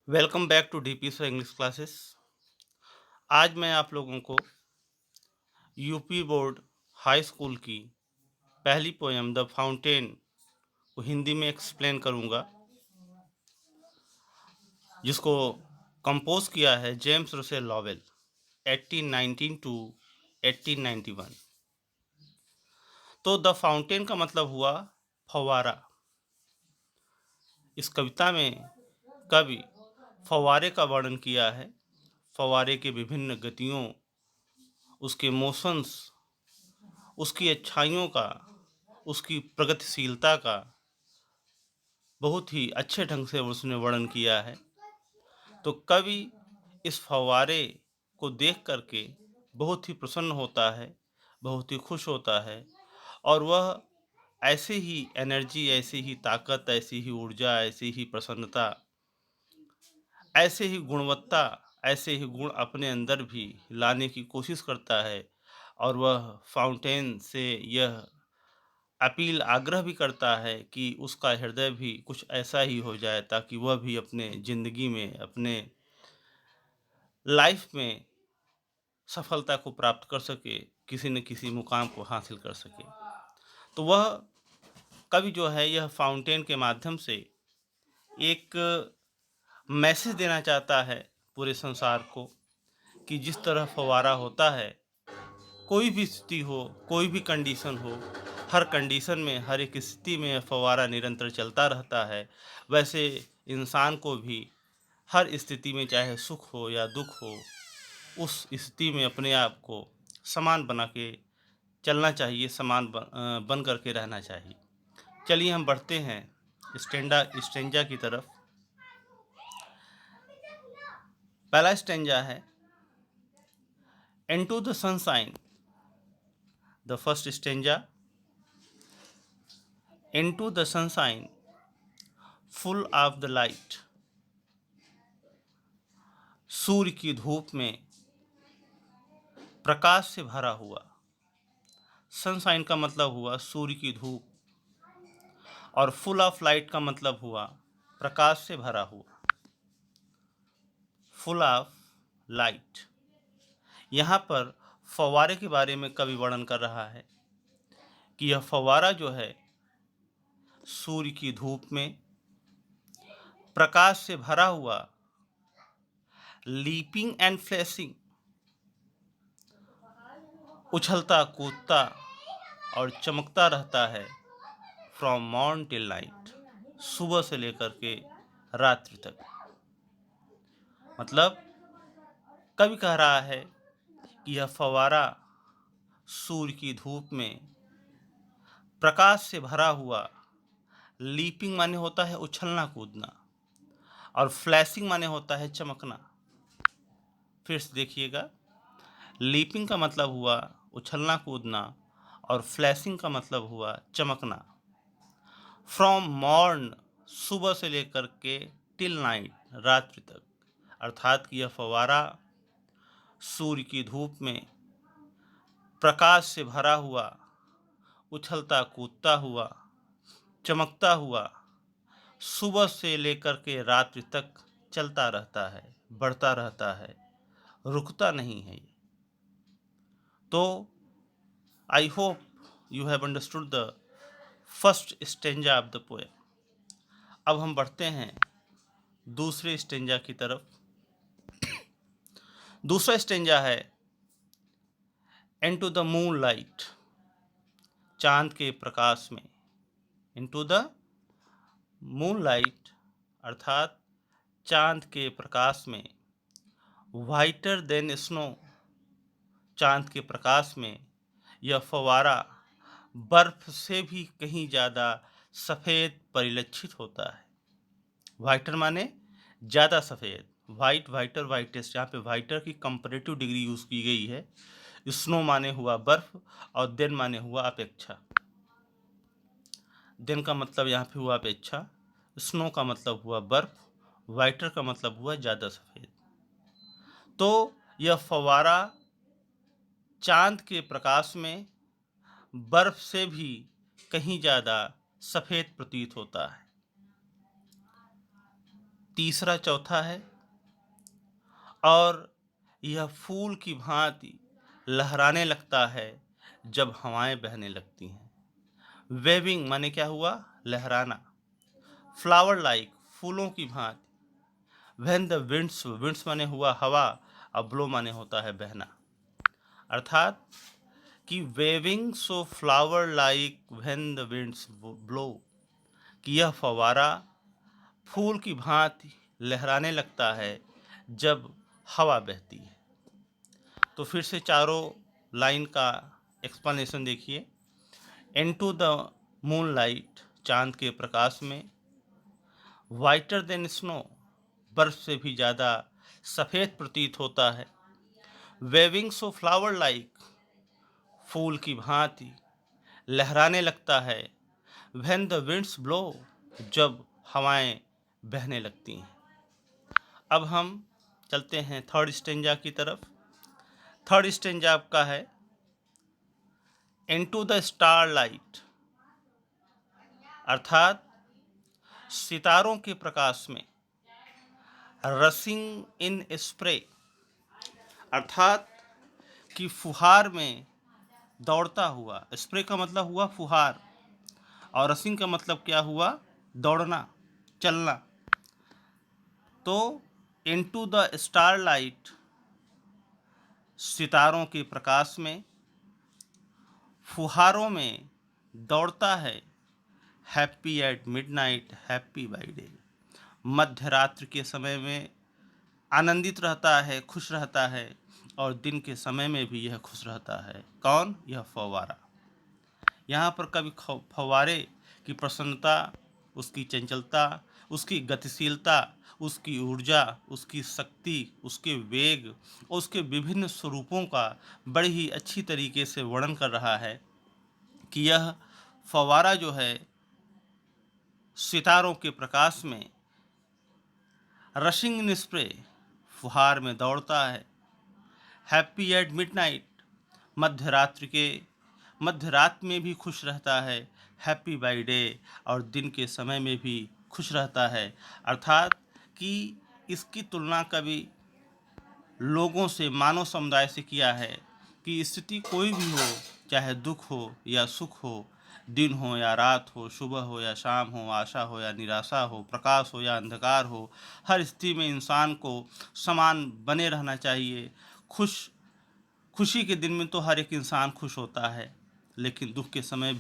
Welcome back to DP sir English classes. आज मैं आप लोगों को यूपी बोर्ड हाई स्कूल की पहली पोयम द फाउंटेन को हिंदी में एक्सप्लेन करूंगा, जिसको कंपोज किया है जेम्स रसेल लॉवेल 1819 टू 1891। तो द फाउंटेन का मतलब हुआ फव्वारा। इस कविता में कवि फव्वारे का वर्णन किया है। फव्वारे के विभिन्न गतियों, उसके मोशंस, उसकी अच्छाइयों का, उसकी प्रगतिशीलता का बहुत ही अच्छे ढंग से उसने वर्णन किया है। तो कवि इस फव्वारे को देख करके बहुत ही प्रसन्न होता है, बहुत ही खुश होता है, और वह ऐसे ही एनर्जी, ऐसी ही ताकत, ऐसी ही ऊर्जा, ऐसी ही प्रसन्नता, ऐसे ही गुणवत्ता, ऐसे ही गुण अपने अंदर भी लाने की कोशिश करता है। और वह फाउंटेन से यह अपील, आग्रह भी करता है कि उसका हृदय भी कुछ ऐसा ही हो जाए, ताकि वह भी अपने ज़िंदगी में, अपने लाइफ में सफलता को प्राप्त कर सके, किसी न किसी मुकाम को हासिल कर सके। तो वह कवि जो है, यह फाउंटेन के माध्यम से एक मैसेज देना चाहता है पूरे संसार को, कि जिस तरह फव्वारा होता है, कोई भी स्थिति हो, कोई भी कंडीशन हो, हर कंडीशन में, हर एक स्थिति में फव्वारा निरंतर चलता रहता है। वैसे इंसान को भी हर स्थिति में, चाहे सुख हो या दुख हो, उस स्थिति में अपने आप को समान बना के चलना चाहिए, समान बन करके रहना चाहिए। चलिए हम बढ़ते हैं स्टेंजा की तरफ। पहला स्टेंजा है into the sunshine. The first stanza, into the sunshine full of the light. सूर्य की धूप में प्रकाश से भरा हुआ। सनशाइन का मतलब हुआ सूर्य की धूप, और फुल ऑफ लाइट का मतलब हुआ प्रकाश से भरा हुआ। फुल ऑफ लाइट, यहाँ पर फव्वारे के बारे में कवि वर्णन कर रहा है कि यह फव्वारा जो है, सूर्य की धूप में प्रकाश से भरा हुआ, लीपिंग एंड फ्लैशिंग, उछलता कूदता और चमकता रहता है, फ्रॉम मॉर्न टिल नाइट, सुबह से लेकर के रात्रि तक। मतलब कवि कह रहा है कि यह फव्वारा सूर्य की धूप में प्रकाश से भरा हुआ, लीपिंग माने होता है उछलना कूदना, और फ्लैशिंग माने होता है चमकना। फिर से देखिएगा, लीपिंग का मतलब हुआ उछलना कूदना, और फ्लैशिंग का मतलब हुआ चमकना। फ्रॉम मॉर्न, सुबह से लेकर के, टिल नाइट, रात्रि तक। अर्थात कि यह फव्वारा सूर्य की धूप में प्रकाश से भरा हुआ, उछलता कूदता हुआ, चमकता हुआ, सुबह से लेकर के रात्रि तक चलता रहता है, बढ़ता रहता है, रुकता नहीं है ये। तो I hope you have understood the first stanza of the poem. अब हम बढ़ते हैं दूसरे स्टेंजा की तरफ। दूसरा स्टेंजा है इनटू द मून लाइट। चांद के प्रकाश में, इनटू द मून लाइट अर्थात चांद के प्रकाश में, वाइटर देन स्नो, चांद के प्रकाश में यह फव्वारा बर्फ से भी कहीं ज़्यादा सफ़ेद परिलक्षित होता है। वाइटर माने ज़्यादा सफ़ेद, वाइट, वाइटर, वाइटेस्ट, यहाँ पे वाइटर की कंपैरेटिव डिग्री यूज़ की गई है। स्नो माने हुआ बर्फ, और देन माने हुआ अपेक्षा। देन का मतलब यहाँ पे हुआ अपेक्षा, स्नो का मतलब हुआ बर्फ, वाइटर का मतलब हुआ ज़्यादा सफ़ेद। तो यह फव्वारा चांद के प्रकाश में बर्फ से भी कहीं ज़्यादा सफ़ेद प्रतीत होता है। तीसरा चौथा है, और यह फूल की भांति लहराने लगता है जब हवाएं बहने लगती हैं। वेविंग माने क्या हुआ? लहराना। फ्लावर लाइक फूलों की भांति। व्हेन द विंड्स, विंड्स माने हुआ हवा, और ब्लो माने होता है बहना। अर्थात कि waving so flower like when the winds blow, कि यह फवारा फूल की भांति लहराने लगता है जब हवा बहती है। तो फिर से चारों लाइन का एक्सप्लेनेशन देखिए। इनटू द मूनलाइट, चांद के प्रकाश में। वाइटर देन स्नो, बर्फ से भी ज़्यादा सफ़ेद प्रतीत होता है। वेविंग सो फ्लावर लाइक, फूल की भांति लहराने लगता है। व्हेन द विंड्स ब्लो, जब हवाएं बहने लगती हैं। अब हम चलते हैं थर्ड स्टेंजा की तरफ। थर्ड स्टेंजा आपका है, इनटू द स्टार लाइट, अर्थात सितारों के प्रकाश में। रसिंग इन स्प्रे, अर्थात कि फुहार में दौड़ता हुआ। स्प्रे का मतलब हुआ फुहार, और रसिंग का मतलब क्या हुआ? दौड़ना, चलना। तो इनटू द स्टार लाइट, सितारों के प्रकाश में, फुहारों में दौड़ता है। Happy at midnight, happy by day, मध्य रात्रि के समय में आनंदित रहता है, खुश रहता है, और दिन के समय में भी यह खुश रहता है। कौन? यह फव्वारा। यहाँ पर कभी फव्वारे की प्रसन्नता, उसकी चंचलता, उसकी गतिशीलता, उसकी ऊर्जा, उसकी शक्ति, उसके वेग और उसके विभिन्न स्वरूपों का बड़ी ही अच्छी तरीके से वर्णन कर रहा है कि यह फव्वारा जो है सितारों के प्रकाश में, रशिंग इन स्प्रे, फुहार में दौड़ता है। हैप्पी एट मिडनाइट, मध्य रात में भी खुश रहता है। हैप्पी बाई डे, और दिन के समय में भी खुश रहता है। अर्थात कि इसकी तुलना कभी लोगों से, मानव समुदाय से किया है कि स्थिति कोई भी हो, चाहे दुख हो या सुख हो, दिन हो या रात हो, सुबह हो या शाम हो, आशा हो या निराशा हो, प्रकाश हो या अंधकार हो, हर स्थिति में इंसान को समान बने रहना चाहिए। खुशी के दिन में तो हर एक इंसान खुश होता है, लेकिन दुख के समय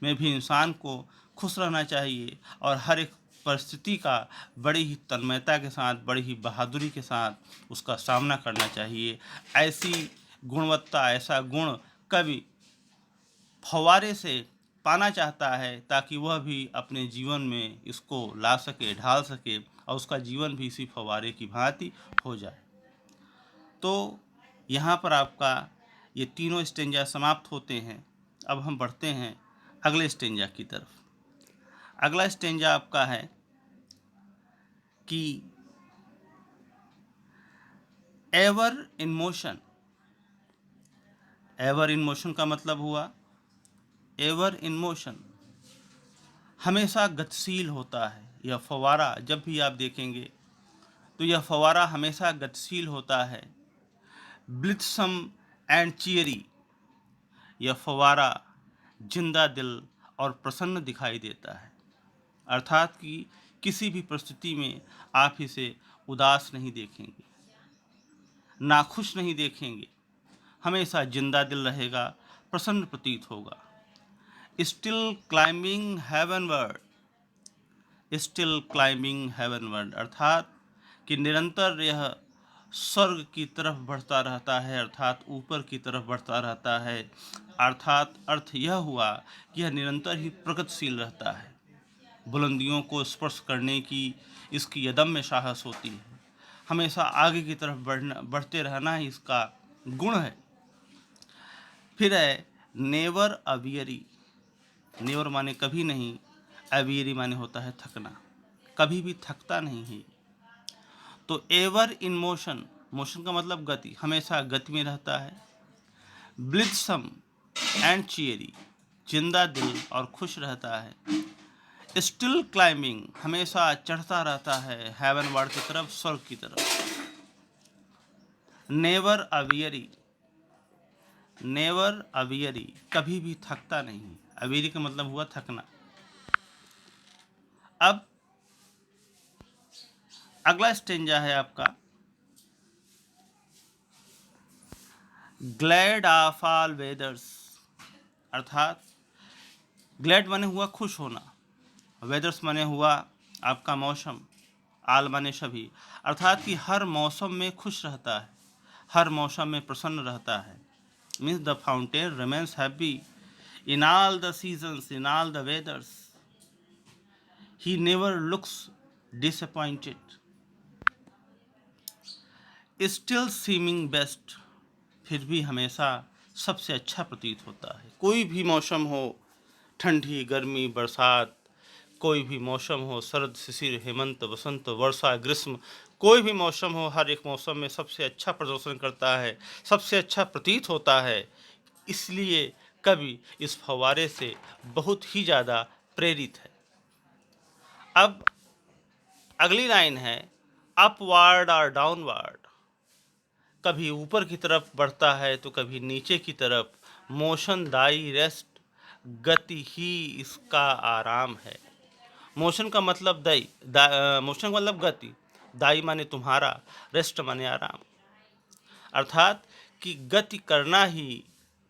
में भी इंसान को खुश रहना चाहिए, और हर एक परिस्थिति का बड़ी ही तन्मयता के साथ, बड़ी ही बहादुरी के साथ उसका सामना करना चाहिए। ऐसी गुणवत्ता, ऐसा गुण कवि फव्वारे से पाना चाहता है, ताकि वह भी अपने जीवन में इसको ला सके, ढाल सके, और उसका जीवन भी इसी फव्वारे की भांति हो जाए। तो यहाँ पर आपका ये तीनों स्टेंजा समाप्त होते हैं। अब हम बढ़ते हैं अगले स्टेंजा की तरफ। अगला स्टेंजा आपका है कि ever in motion. Ever in motion का मतलब हुआ, एवर इन मोशन, हमेशा गतिशील होता है। यह फव्वारा जब भी आप देखेंगे तो यह फव्वारा हमेशा गतिशील होता है। ब्लिथसम एंड चियरी, यह फव्वारा जिंदा दिल और प्रसन्न दिखाई देता है। अर्थात कि किसी भी परिस्थिति में आप इसे उदास नहीं देखेंगे, नाखुश नहीं देखेंगे, हमेशा जिंदा दिल रहेगा, प्रसन्न प्रतीत होगा। स्टिल क्लाइंबिंग हेवनवर्ड, स्टिल क्लाइंबिंग हेवनवर्ड, अर्थात कि निरंतर यह स्वर्ग की तरफ बढ़ता रहता है, अर्थात ऊपर की तरफ बढ़ता रहता है। अर्थात अर्थ यह हुआ कि यह निरंतर ही प्रगतिशील रहता है। बुलंदियों को स्पर्श करने की इसकी अदम्य साहस होती है। हमेशा आगे की तरफ बढ़ते रहना ही इसका गुण है। फिर है नेवर अवियरी। नेवर माने कभी नहीं, अवियरी माने होता है थकना, कभी भी थकता नहीं है। तो एवर इन मोशन, मोशन का मतलब गति, हमेशा गति में रहता है। ब्लिथसम एंड चियरी, जिंदा दिल और खुश रहता है। स्टिल क्लाइंबिंग, हमेशा चढ़ता रहता है हेवन वर्ड की तरफ, स्वर्ग की तरफ। नेवर अवियरी, नेवर अवियरी, कभी भी थकता नहीं। अवियरी का मतलब हुआ थकना। अब अगला स्टेंजा है आपका, ग्लैड ऑफ ऑल वेदर्स, अर्थात ग्लैड माने हुआ खुश होना, वेदर्स माने हुआ आपका मौसम, आल माने सभी, अर्थात कि हर मौसम में खुश रहता है, हर मौसम में प्रसन्न रहता है। Means the fountain remains happy in all the seasons, in all the weathers, he never looks disappointed, still seeming best, फिर भी हमेशा सबसे अच्छा प्रतीत होता है। कोई भी मौसम हो, ठंडी, गर्मी, बरसात, कोई भी मौसम हो, शरद, शिशिर, हेमंत, वसंत, वर्षा, ग्रीष्म, कोई भी मौसम हो, हर एक मौसम में सबसे अच्छा प्रदर्शन करता है, सबसे अच्छा प्रतीत होता है। इसलिए कवि इस फव्वारे से बहुत ही ज़्यादा प्रेरित है। अब अगली लाइन है, अपवार्ड और डाउनवार्ड, कभी ऊपर की तरफ बढ़ता है तो कभी नीचे की तरफ। मोशन दाई रेस्ट, गति ही इसका आराम है। मोशन का मतलब मोशन का मतलब गति, दाई माने तुम्हारा, रेस्ट माने आराम, अर्थात कि गति करना ही,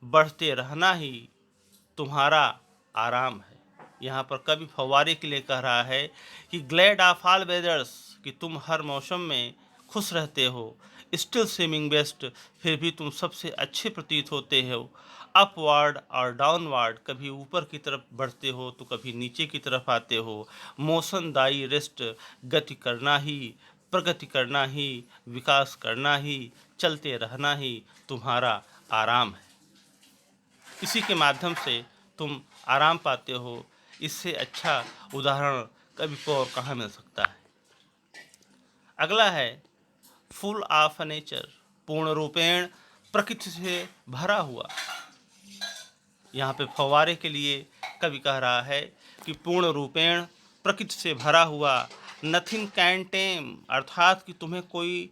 बढ़ते रहना ही तुम्हारा आराम है। यहाँ पर कवि फव्वारे के लिए कह रहा है कि ग्लैड ऑफ ऑल वेदर्स, कि तुम हर मौसम में खुश रहते हो। स्टिल सीमिंग बेस्ट, फिर भी तुम सबसे अच्छे प्रतीत होते हो। अपवार्ड और डाउनवार्ड, कभी ऊपर की तरफ बढ़ते हो तो कभी नीचे की तरफ आते हो। मोशन दाई रेस्ट, गति करना ही, प्रगति करना ही, विकास करना ही, चलते रहना ही तुम्हारा आराम है। इसी के माध्यम से तुम आराम पाते हो। इससे अच्छा उदाहरण कवि को और कहाँ मिल सकता है। अगला है फुल ऑफ नेचर, पूर्ण रूपेण प्रकृति से भरा हुआ। यहाँ पे फव्वारे के लिए कवि कह रहा है कि पूर्ण रूपेण प्रकृति से भरा हुआ, नथिंग कैन टेम, अर्थात कि तुम्हें कोई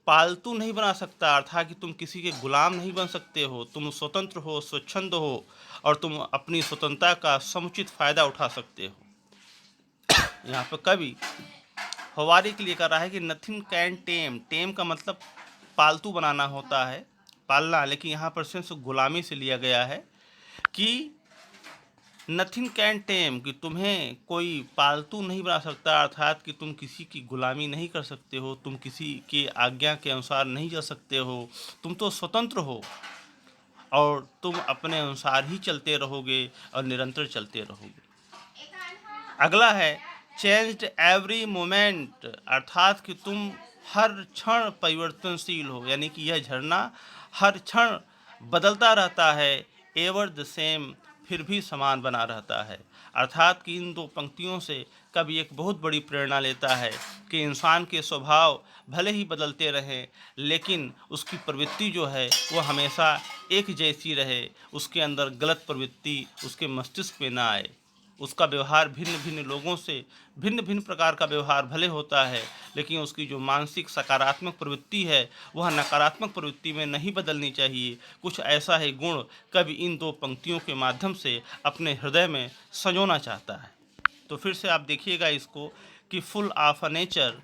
पालतू नहीं बना सकता, अर्थात कि तुम किसी के गुलाम नहीं बन सकते हो। तुम स्वतंत्र हो, स्वच्छंद हो, और तुम अपनी स्वतंत्रता का समुचित फायदा उठा सकते हो। यहाँ पर कवि फव्वारे के लिए कह रहा है कि नथिंग कैन टेम, टेम का मतलब पालतू बनाना होता है, पालना, लेकिन यहाँ पर सिर्फ गुलामी से लिया गया है कि नथिंग कैन टेम, कि तुम्हें कोई पालतू नहीं बना सकता, अर्थात कि तुम किसी की गुलामी नहीं कर सकते हो, तुम किसी के आज्ञा के अनुसार नहीं चल सकते हो। तुम तो स्वतंत्र हो और तुम अपने अनुसार ही चलते रहोगे और निरंतर चलते रहोगे। अगला है चेंज्ड एवरी मोमेंट, अर्थात कि तुम हर क्षण परिवर्तनशील हो, यानी कि यह झरना हर क्षण बदलता रहता है। एवर द सेम, फिर भी समान बना रहता है। अर्थात कि इन दो पंक्तियों से कवि एक बहुत बड़ी प्रेरणा लेता है कि इंसान के स्वभाव भले ही बदलते रहें, लेकिन उसकी प्रवृत्ति जो है वह हमेशा एक जैसी रहे। उसके अंदर गलत प्रवृत्ति उसके मस्तिष्क में ना आए। उसका व्यवहार भिन्न भिन्न लोगों से भिन्न भिन्न प्रकार का व्यवहार भले होता है, लेकिन उसकी जो मानसिक सकारात्मक प्रवृत्ति है वह नकारात्मक प्रवृत्ति में नहीं बदलनी चाहिए। कुछ ऐसा है गुण कवि इन दो पंक्तियों के माध्यम से अपने हृदय में संजोना चाहता है। तो फिर से आप देखिएगा इसको कि फुल ऑफ अ नेचर,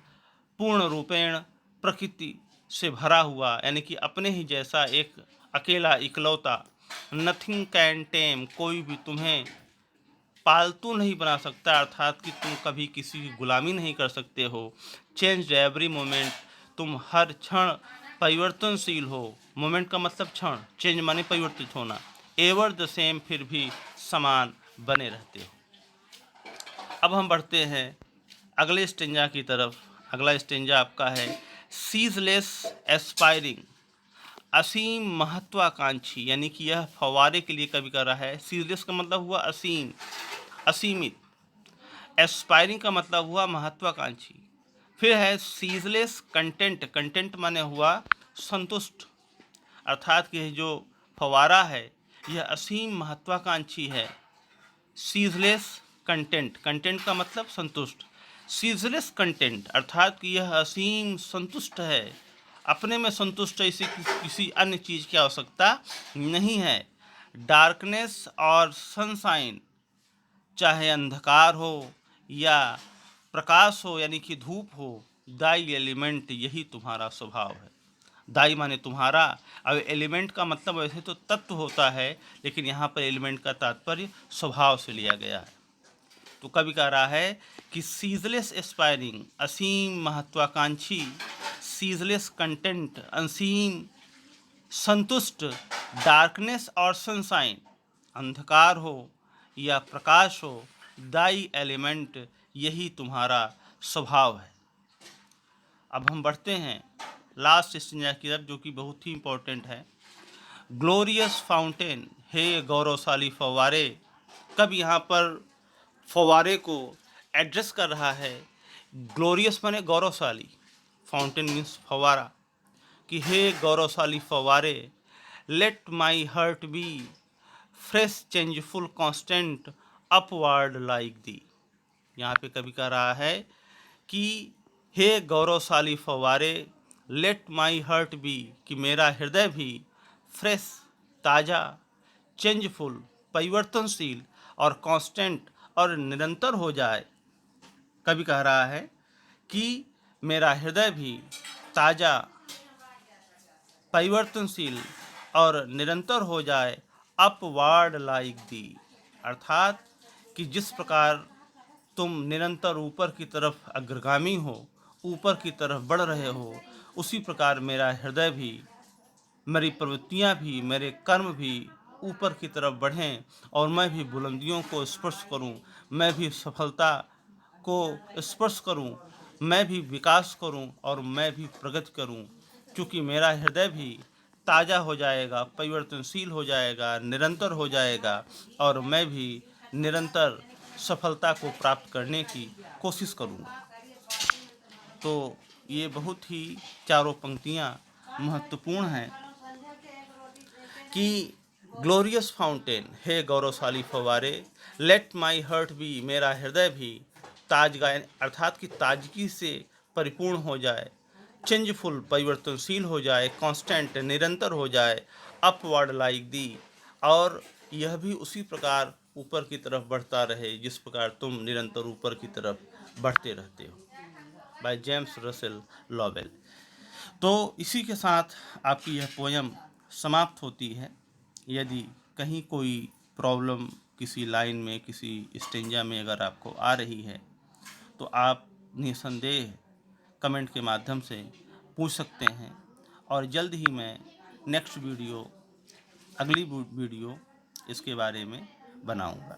पूर्ण रूपेण प्रकृति से भरा हुआ, यानी कि अपने ही जैसा एक अकेला इकलौता। नथिंग कैन टेम, कोई भी तुम्हें पालतू नहीं बना सकता, अर्थात कि तुम कभी किसी की गुलामी नहीं कर सकते हो। चेंज एवरी मोमेंट, तुम हर क्षण परिवर्तनशील हो। मोमेंट का मतलब क्षण, चेंज माने परिवर्तित होना। एवर द सेम, फिर भी समान बने रहते हो। अब हम बढ़ते हैं अगले स्टेंजा की तरफ। अगला स्टेंजा आपका है सीजलेस एस्पायरिंग, असीम महत्वाकांक्षी, यानी कि यह फव्वारे के लिए कवि कर रहा है। सीजलेस का मतलब हुआ असीम, असीमित। एस्पायरिंग का मतलब हुआ महत्वाकांक्षी। फिर है सीजलेस कंटेंट, कंटेंट माने हुआ संतुष्ट, अर्थात कि जो फव्वारा है यह असीम महत्वाकांक्षी है। सीजलेस कंटेंट, कंटेंट का मतलब संतुष्ट। सीजलेस कंटेंट अर्थात कि यह असीम संतुष्ट है, अपने में संतुष्ट है, इसे किसी अन्य चीज़ की आवश्यकता नहीं है। डार्कनेस और सनशाइन, चाहे अंधकार हो या प्रकाश हो यानी कि धूप हो, दाई एलिमेंट यही तुम्हारा स्वभाव है। दाई माने तुम्हारा। अब एलिमेंट का मतलब वैसे तो तत्व होता है, लेकिन यहाँ पर एलिमेंट का तात्पर्य स्वभाव से लिया गया है। तो कवि कह रहा है कि सीजलेस एस्पायरिंग, असीम महत्वाकांक्षी, सीजलेस कंटेंट, असीम संतुष्ट, डार्कनेस और सनशाइन, अंधकार हो या प्रकाश हो, दाई एलिमेंट यही तुम्हारा स्वभाव है। अब हम बढ़ते हैं लास्ट स्टेंजा की तरफ, जो कि बहुत ही इम्पोर्टेंट है। ग्लोरियस फाउंटेन, हे गौरवशाली फव्वारे। कब यहाँ पर फव्वारे को एड्रेस कर रहा है। ग्लोरियस माने गौरवशाली, फाउंटेन मीन्स फव्वारा, कि हे गौरवशाली फव्वारे, let my heart be fresh changeful constant upward like thee. यहाँ पे कवि कह रहा है कि हे गौरवशाली फव्वारे, लेट माई हर्ट बी, कि मेरा हृदय भी फ्रेश ताज़ा, चेंजफुल परिवर्तनशील, और कांस्टेंट और निरंतर हो जाए। कवि कह रहा है कि मेरा हृदय भी ताज़ा, परिवर्तनशील और निरंतर हो जाए, अपवार्ड लाइक दी, अर्थात कि जिस प्रकार तुम निरंतर ऊपर की तरफ अग्रगामी हो, ऊपर की तरफ बढ़ रहे हो, उसी प्रकार मेरा हृदय भी, मेरी प्रवृत्तियाँ भी, मेरे कर्म भी ऊपर की तरफ बढ़ें और मैं भी बुलंदियों को स्पर्श करूं, मैं भी सफलता को स्पर्श करूं, मैं भी विकास करूं और मैं भी प्रगति करूं, क्योंकि मेरा हृदय भी ताज़ा हो जाएगा, परिवर्तनशील हो जाएगा, निरंतर हो जाएगा और मैं भी निरंतर सफलता को प्राप्त करने की कोशिश करूंगा। तो ये बहुत ही चारों पंक्तियाँ महत्वपूर्ण हैं कि ग्लोरियस फाउंटेन, हे गौरवशाली फव्वारे, लेट माई हर्ट बी, मेरा हृदय भी ताजगा अर्थात कि ताजगी से परिपूर्ण हो जाए, चेंजफुल परिवर्तनशील हो जाए, कांस्टेंट निरंतर हो जाए, अपवर्ड लाइक दी, और यह भी उसी प्रकार ऊपर की तरफ बढ़ता रहे जिस प्रकार तुम निरंतर ऊपर की तरफ बढ़ते रहते हो। By James Russell Lowell. तो इसी के साथ आपकी यह पोयम समाप्त होती है। यदि कहीं कोई प्रॉब्लम किसी लाइन में, किसी स्टेंजा में अगर आपको आ रही है, तो आप निसंदेह कमेंट के माध्यम से पूछ सकते हैं और जल्द ही मैं नेक्स्ट वीडियो, अगली वीडियो इसके बारे में बनाऊंगा।